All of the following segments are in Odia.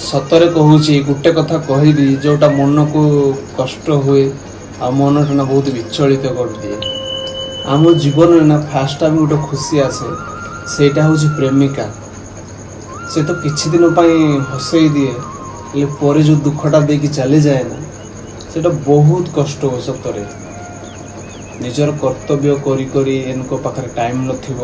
ସତରେ କହୁଛି ଗୋଟେ କଥା କହିବି ଯେଉଁଟା ମନକୁ କଷ୍ଟ ହୁଏ ଆଉ ମନଟା ନା ବହୁତ ବିଚଳିତ କରିଦିଏ। ଆମ ଜୀବନରେ ନା ଫାଷ୍ଟ ଟାଇମ୍ ଗୋଟେ ଖୁସି ଆସେ, ସେଇଟା ହେଉଛି ପ୍ରେମିକା। ସେ ତ କିଛି ଦିନ ପାଇଁ ହସେଇ ଦିଏ, ହେଲେ ପରେ ଯେଉଁ ଦୁଃଖଟା ଦେଇକି ଚାଲିଯାଏ ନା, ସେଇଟା ବହୁତ କଷ୍ଟ ହୁଏ ସତରେ। ନିଜର କର୍ତ୍ତବ୍ୟ କରି କରି ଏମାନଙ୍କ ପାଖରେ ଟାଇମ୍ ନଥିବ,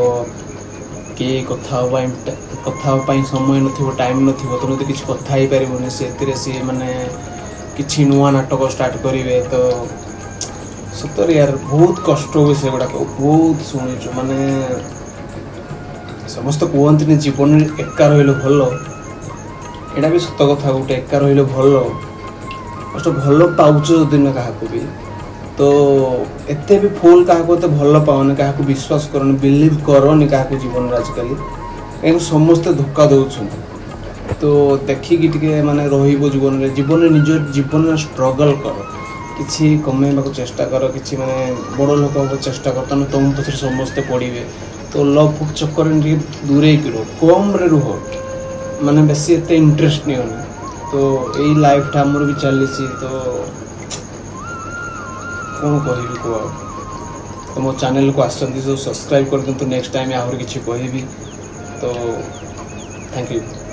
କିଏ କଥା ହେବା ପାଇଁ ସମୟ ନଥିବ, ଟାଇମ୍ ନଥିବ, ତୁମେ ତ କିଛି କଥା ହେଇପାରିବନି। ସେଥିରେ ସିଏ ମାନେ କିଛି ନୂଆ ନାଟକ ଷ୍ଟାର୍ଟ କରିବେ, ତ ସତରେ ୟାର ବହୁତ କଷ୍ଟ ହୁଏ ସେଗୁଡ଼ାକ। ବହୁତ ଶୁଣିଛୁ, ମାନେ ସମସ୍ତେ କୁହନ୍ତିନି ଜୀବନରେ ଏକା ରହିଲେ ଭଲ, ଏଇଟା ବି ସତ କଥା। ଗୋଟେ ଏକା ରହିଲେ ଭଲ, ଭଲ ପାଉଛ ଯଦି ନା କାହାକୁ ବି, ତ ଏତେ ବି ଫୁଲ୍ କାହାକୁ ଏତେ ଭଲ ପାଅନି, କାହାକୁ ବିଶ୍ୱାସ କରନି, ବିଲିଭ୍ କରନି କାହାକୁ ଜୀବନରେ ଆଜିକାଲି। କାହିଁକି ସମସ୍ତେ ଧୋକା ଦେଉଛନ୍ତି। ତ ଦେଖିକି ଟିକେ ମାନେ ରହିବ ଜୀବନରେ ନିଜ ଜୀବନରେ ଷ୍ଟ୍ରଗଲ୍ କର, କିଛି କମେଇବାକୁ ଚେଷ୍ଟା କର, କିଛି ମାନେ ବଡ଼ ଲୋକ ହେବାକୁ ଚେଷ୍ଟା କର, ତାହେଲେ ତୁମ ପଛରେ ସମସ୍ତେ ପଡ଼ିବେ। ତ ଲଭ୍ ଚକ୍କରରେ ଟିକେ ଦୂରେଇକି ରୁହ, କମ୍ରେ ରୁହ, ମାନେ ବେଶୀ ଏତେ ଇଣ୍ଟରେଷ୍ଟ ନିଅନି। ତ ଏଇ ଲାଇଫ୍ଟା ଆମର ବି ଚାଲିଛି, ତ କ'ଣ କହିବି କୁହ। ତ ମୋ ଚ୍ୟାନେଲ୍କୁ ଆସିଛନ୍ତି ଯେଉଁ ସବସ୍କ୍ରାଇବ୍ କରିଦିଅନ୍ତୁ, ନେକ୍ସଟ ଟାଇମ୍ ଆହୁରି କିଛି କହିବି। ତ ଥ୍ୟାଙ୍କ ୟୁ।